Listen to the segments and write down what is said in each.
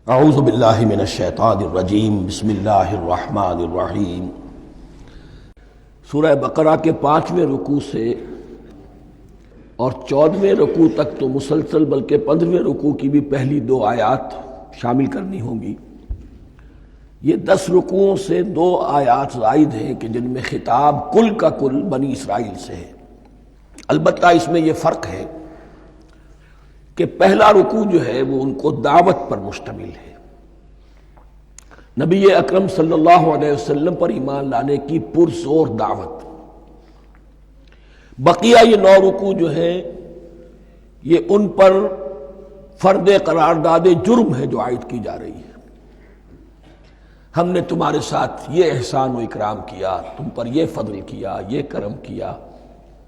اعوذ باللہ من الشیطان الرجیم بسم اللہ الرحمن الرحیم۔ سورہ بقرہ کے 5ویں رکوع سے اور 14ویں رکوع تک تو مسلسل بلکہ 15ویں رکوع کی بھی پہلی 2 آیات شامل کرنی ہوں گی۔ یہ 10 رکوعوں سے 2 آیات زائد ہیں کہ جن میں خطاب کل کا کل بنی اسرائیل سے ہے۔ البتہ اس میں یہ فرق ہے کہ پہلا رکوع جو ہے وہ ان کو دعوت پر مشتمل ہے، نبی اکرم صلی اللہ علیہ وسلم پر ایمان لانے کی پرزور دعوت۔ بقیہ یہ 9 رکوع جو ہیں یہ ان پر فرد قرارداد جرم ہے جو عائد کی جا رہی ہے۔ ہم نے تمہارے ساتھ یہ احسان و اکرام کیا، تم پر یہ فضل کیا، یہ کرم کیا،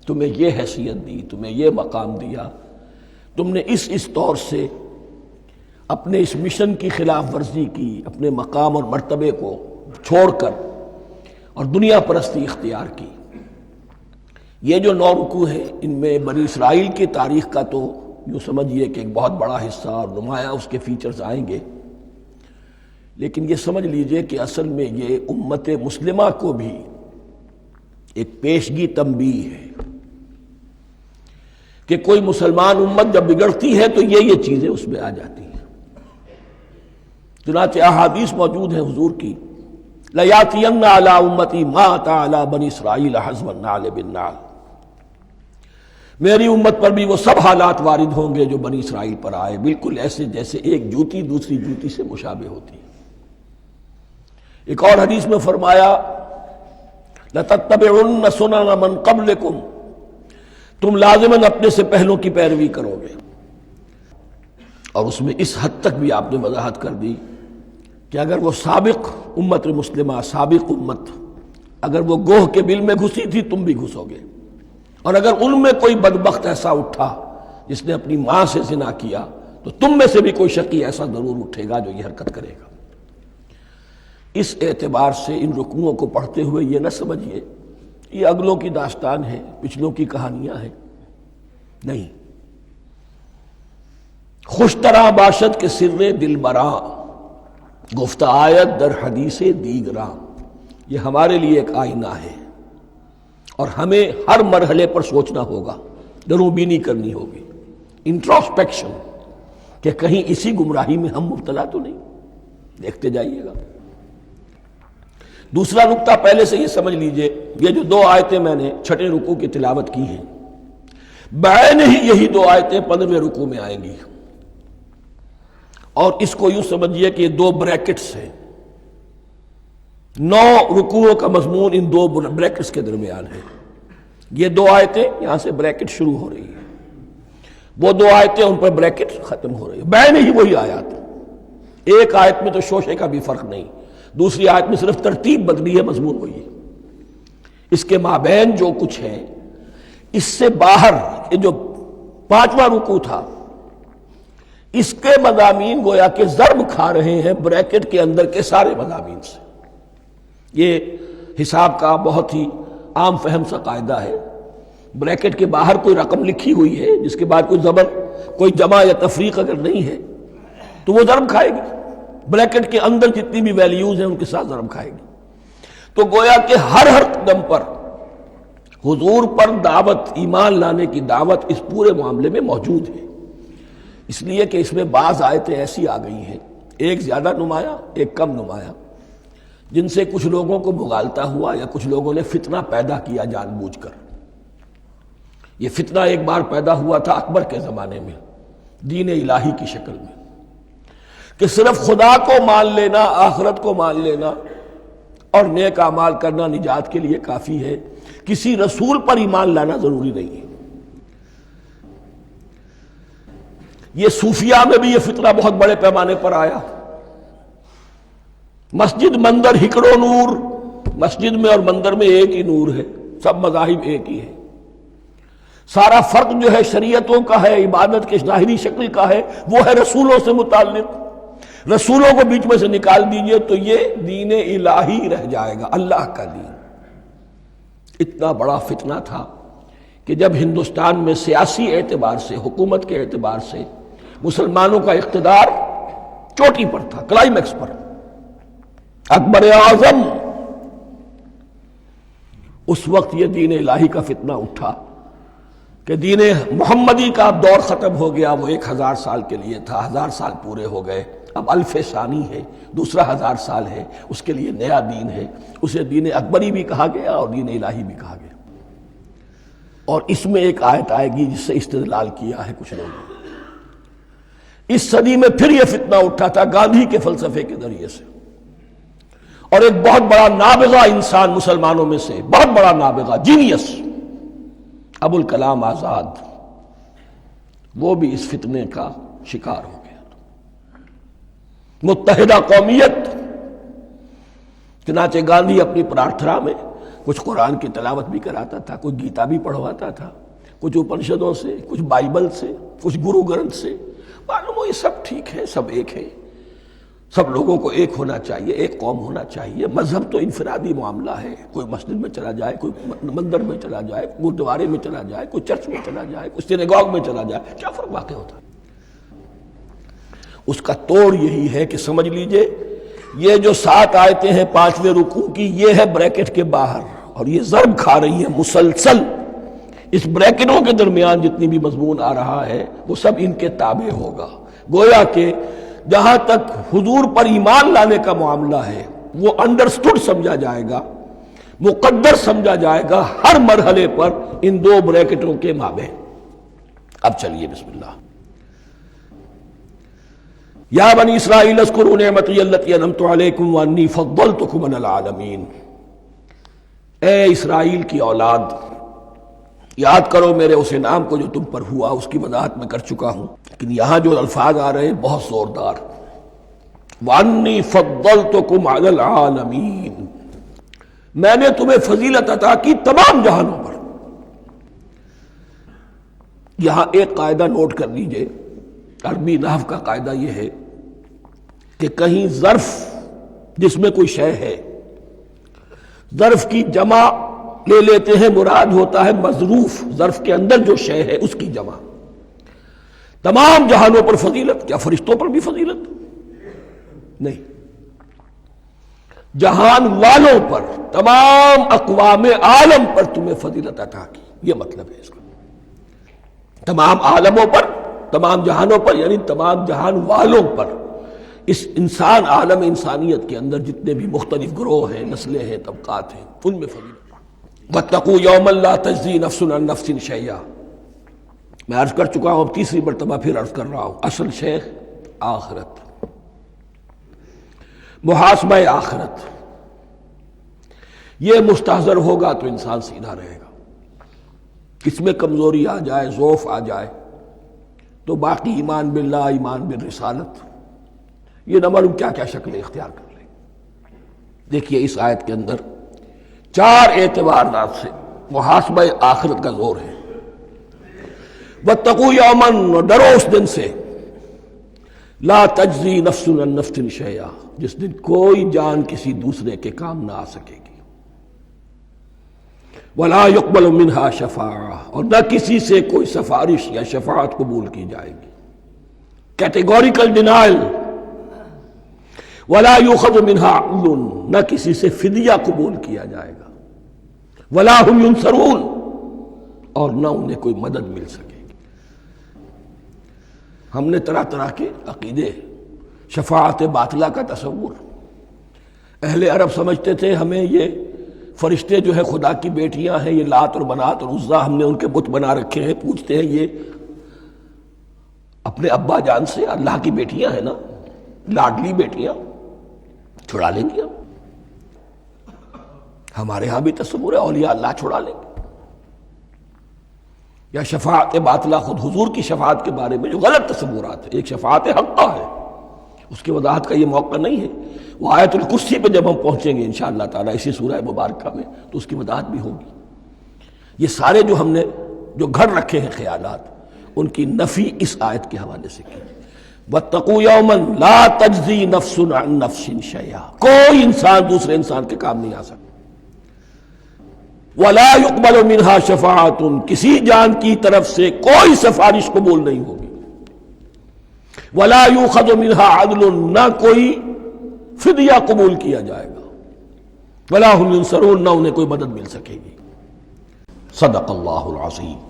تمہیں یہ حیثیت دی، تمہیں یہ مقام دیا، تم نے اس طور سے اپنے اس مشن کی خلاف ورزی کی، اپنے مقام اور مرتبے کو چھوڑ کر اور دنیا پرستی اختیار کی۔ یہ جو 9 رکوع ہیں ان میں بنی اسرائیل کی تاریخ کا تو یوں سمجھیے کہ ایک بہت بڑا حصہ اور نمایاں اس کے فیچرز آئیں گے، لیکن یہ سمجھ لیجئے کہ اصل میں یہ امت مسلمہ کو بھی ایک پیشگی تنبیہ ہے کہ کوئی مسلمان امت جب بگڑتی ہے تو یہ چیزیں اس میں آ جاتی ہیں۔ چنانچہ احادیث موجود ہیں حضور کی، لَيَأْتِيَنَّ عَلَىٰ أُمَّتِي مَا أَتَىٰ عَلَىٰ بَنِي إِسْرَائِيلَ حَزْوَ النَّعْلِ بِالنَّعْلِ۔ میری امت پر بھی وہ سب حالات وارد ہوں گے جو بنی اسرائیل پر آئے، بالکل ایسے جیسے ایک جوتی دوسری جوتی سے مشابہ ہوتی ہے۔ ایک اور حدیث میں فرمایا لَتَتَّبِعُنَّ سُنَنَ مَنْ قَبْلِكُمْ، تم لازماً اپنے سے پہلوں کی پیروی کرو گے۔ اور اس میں اس حد تک بھی آپ نے وضاحت کر دی کہ اگر وہ سابق امت مسلمہ، سابق امت اگر وہ گوہ کے بل میں گھسی تھی، تم بھی گھسو گے، اور اگر ان میں کوئی بدبخت ایسا اٹھا جس نے اپنی ماں سے زنا کیا تو تم میں سے بھی کوئی شقی ایسا ضرور اٹھے گا جو یہ حرکت کرے گا۔ اس اعتبار سے ان رکوعوں کو پڑھتے ہوئے یہ نہ سمجھیے یہ اگلوں کی داستان ہے، پچھلوں کی کہانیاں ہیں، نہیں۔ خوش طرح باشد کے سر دل براں، گفت آیت در حدیث دیگراں، یہ ہمارے لیے ایک آئینہ ہے اور ہمیں ہر مرحلے پر سوچنا ہوگا، دروبینی کرنی ہوگی، انٹروسپیکشن، کہ کہیں اسی گمراہی میں ہم مبتلا تو نہیں، دیکھتے جائیے گا۔ دوسرا نقطہ پہلے سے یہ سمجھ لیجئے، یہ جو 2 آیتیں میں نے 6 رکوع کی تلاوت کی ہیں، بعین ہی یہی 2 آیتیں 15ویں رکوع میں آئیں گی، اور اس کو یوں سمجھیے کہ یہ 2 بریکٹس ہیں۔ 9 رکوعوں کا مضمون ان 2 بریکٹس کے درمیان ہے۔ یہ 2 آیتیں یہاں سے بریکٹ شروع ہو رہی ہیں، وہ 2 آیتیں ان پر بریکٹ ختم ہو رہی ہیں، بعین ہی وہی آیات۔ ایک آیت میں تو شوشے کا بھی فرق نہیں، دوسری آیت میں صرف ترتیب بدلی ہے، مضمون وہی ہے۔ اس کے مابین جو کچھ ہے، اس سے باہر یہ جو 5واں رکوع تھا، اس کے مضامین گویا کہ ضرب کھا رہے ہیں بریکٹ کے اندر کے سارے مضامین سے۔ یہ حساب کا بہت ہی عام فہم سا قاعدہ ہے، بریکٹ کے باہر کوئی رقم لکھی ہوئی ہے جس کے بعد کوئی زبر، کوئی جمع یا تفریق اگر نہیں ہے تو وہ ضرب کھائے گی، بریکٹ کے اندر جتنی بھی ویلیوز ہیں ان کے ساتھ ضرب کھائے گی۔ تو گویا کہ ہر قدم پر حضور پر دعوت، ایمان لانے کی دعوت اس پورے معاملے میں موجود ہے، اس لیے کہ اس میں بعض آیتیں ایسی آ گئی ہیں، ایک زیادہ نمایاں ایک کم نمایاں، جن سے کچھ لوگوں کو مغالطہ ہوا یا کچھ لوگوں نے فتنہ پیدا کیا جان بوجھ کر۔ یہ فتنہ ایک بار پیدا ہوا تھا اکبر کے زمانے میں، دین الہی کی شکل میں، کہ صرف خدا کو مان لینا، آخرت کو مان لینا اور نیک اعمال کرنا نجات کے لیے کافی ہے، کسی رسول پر ایمان لانا ضروری نہیں ہے۔ یہ صوفیاء میں بھی یہ فتنہ بہت بڑے پیمانے پر آیا۔ مسجد مندر ہکڑو نور، مسجد میں اور مندر میں ایک ہی نور ہے، سب مذاہب ایک ہی ہے، سارا فرق جو ہے شریعتوں کا ہے، عبادت کے ظاہری شکل کا ہے، وہ ہے رسولوں سے متعلق۔ رسولوں کو بیچ میں سے نکال دیجئے تو یہ دین الہی رہ جائے گا، اللہ کا دین۔ اتنا بڑا فتنہ تھا کہ جب ہندوستان میں سیاسی اعتبار سے، حکومت کے اعتبار سے مسلمانوں کا اقتدار چوٹی پر تھا، کلائمیکس پر، اکبر اعظم۔ اس وقت یہ دین الہی کا فتنہ اٹھا کہ دین محمدی کا اب دور ختم ہو گیا، وہ 1000 سال کے لیے تھا، 1000 سال پورے ہو گئے، اب الف ثانی ہے، دوسرا 1000 سال ہے، اس کے لیے نیا دین ہے، اسے دین اکبری بھی کہا گیا اور دین الہی بھی کہا گیا۔ اور اس میں ایک آیت آئے گی جس سے استدلال کیا ہے کچھ لوگوں نے۔ اس صدی میں پھر یہ فتنہ اٹھا تھا گاندھی کے فلسفے کے ذریعے سے، اور ایک بہت بڑا نابغہ انسان مسلمانوں میں سے، بہت بڑا نابغہ، جینیس، ابوالکلام آزاد، وہ بھی اس فتنے کا شکار ہو گیا۔ متحدہ قومیت، چنانچہ گاندھی اپنی پرارتھنا میں کچھ قرآن کی تلاوت بھی کراتا تھا، کچھ گیتا بھی پڑھواتا تھا، کچھ اپنشدوں سے، کچھ بائبل سے، کچھ گرو گرنتھ سے، معلوم ہو یہ سب ٹھیک ہے، سب ایک ہے، سب لوگوں کو ایک ہونا چاہیے، ایک قوم ہونا چاہیے، مذہب تو انفرادی معاملہ ہے، کوئی مسجد میں چلا جائے، کوئی مندر میں چلا جائے، گردوارے میں چلا جائے، کوئی چرچ میں چلا جائے، کوئی سینیگاگ میں چلا جائے، کیا فرق واقع ہوتا ہے؟ اس کا توڑ یہی ہے کہ سمجھ لیجئے یہ جو 7 آیتیں ہیں 5ویں رکوع کی، یہ ہے بریکٹ کے باہر، اور یہ ضرب کھا رہی ہے مسلسل۔ اس بریکٹوں کے درمیان جتنی بھی مضمون آ رہا ہے وہ سب ان کے تابع ہوگا، گویا کہ جہاں تک حضور پر ایمان لانے کا معاملہ ہے وہ انڈرسٹوڈ سمجھا جائے گا، مقدر سمجھا جائے گا ہر مرحلے پر ان 2 بریکٹوں کے مابین۔ اب چلیے بسم اللہ۔ یا بنی اسرائیل اذکروا نعمتی التی انعمت علیکم وانی فضلتکم علی العالمین، اے اسرائیل کی اولاد، یاد کرو میرے اس انعام کو جو تم پر ہوا، اس کی وضاحت میں کر چکا ہوں، لیکن یہاں جو الفاظ آ رہے ہیں بہت زوردار، وانی فضلتکم علی العالمین، میں نے تمہیں فضیلت عطا کی تمام جہانوں پر۔ یہاں ایک قاعدہ نوٹ کر لیجئے، عربی نحو کا قاعدہ یہ ہے کہ کہیں ظرف جس میں کوئی شے ہے، ظرف کی جمع لے لیتے ہیں، مراد ہوتا ہے مظروف، ظرف کے اندر جو شے ہے اس کی جمع۔ تمام جہانوں پر فضیلت، کیا فرشتوں پر بھی فضیلت؟ نہیں، جہان والوں پر، تمام اقوام عالم پر تمہیں فضیلت عطا کی، یہ مطلب ہے اس کا۔ تمام عالموں پر، تمام جہانوں پر، یعنی تمام جہان والوں پر، اس انسان عالم انسانیت کے اندر جتنے بھی مختلف گروہ ہیں، نسلیں ہیں، طبقات ہیں، ان میں فضیلت۔ وَاتَّقُوا يَوْمًا لَا تَجْزِي نَفْسٌ عَن نَفْسٍ شَيْئًا، میں عرض کر چکا ہوں، اب تیسری مرتبہ پھر عرض کر رہا ہوں، اصل شیخ آخرت، محاسبہ آخرت، یہ مستحضر ہوگا تو انسان سیدھا رہے گا۔ اس میں کمزوری آ جائے، ضعف آ جائے تو باقی ایمان باللہ، ایمان بالرسالت، یہ نہ معلوم کیا کیا شکلیں اختیار کر لیں۔ دیکھیے اس آیت کے اندر 4 اعتبارات سے محاسبہ آخرت کا زور ہے۔ وَاتَّقُوا يَوْمًا، ڈرو اس دن سے، لا تجزی نفس عن نفس شیئا، جس دن کوئی جان کسی دوسرے کے کام نہ آ سکے گی، ولا يقبل منها شفاعہ، اور نہ کسی سے کوئی سفارش یا شفاعت قبول کی جائے گی، کیٹیگوریکل ڈینائل، ولا يؤخذ منها عدل، نہ کسی سے فدیہ قبول کیا جائے گا، ولا هم ينصرون، اور نہ انہیں کوئی مدد مل سکے گی۔ ہم نے طرح طرح کے عقیدے، شفاعت باطلہ کا تصور، اہل عرب سمجھتے تھے ہمیں یہ فرشتے جو ہے خدا کی بیٹیاں ہیں، یہ لات اور منات اور عزا، ہم نے ان کے بت بنا رکھے ہیں، پوچھتے ہیں یہ اپنے ابا جان سے اللہ کی بیٹیاں ہیں نا، لاڈلی بیٹیاں، چھڑا لیں گے ہمارے ہاں بھی تصور ہے اولیاء اللہ چھڑا لیں گے۔ یا شفاعت باطلہ، خود حضور کی شفاعت کے بارے میں جو غلط تصورات ہیں، ایک شفاعت حقہ ہے، اس کی وضاحت کا یہ موقع نہیں ہے، وہ آیت الکرسی پہ جب ہم پہنچیں گے انشاءاللہ تعالیٰ اسی سورہ مبارکہ میں تو اس کی وضاحت بھی ہوگی۔ یہ سارے جو ہم نے جو گھڑ رکھے ہیں خیالات، ان کی نفی اس آیت کے حوالے سے کی۔ وَاتَّقُوا يَوْمًا لَا تَجْزِي نَفْسٌ عَن نَفْسٍ شَيْئًا، کوئی انسان دوسرے انسان کے کام نہیں آ سکتا، وَلَا يُقْبَلُ مِنْهَا شَفَاعَةٌ، کسی جان کی طرف سے کوئی سفارش قبول نہیں ہوگی، ولا یؤخذ منها عدل، نہ کوئی فدیہ قبول کیا جائے گا، ولا هم ینصرون، نہ انہیں کوئی مدد مل سکے گی۔ صدق اللہ العظیم۔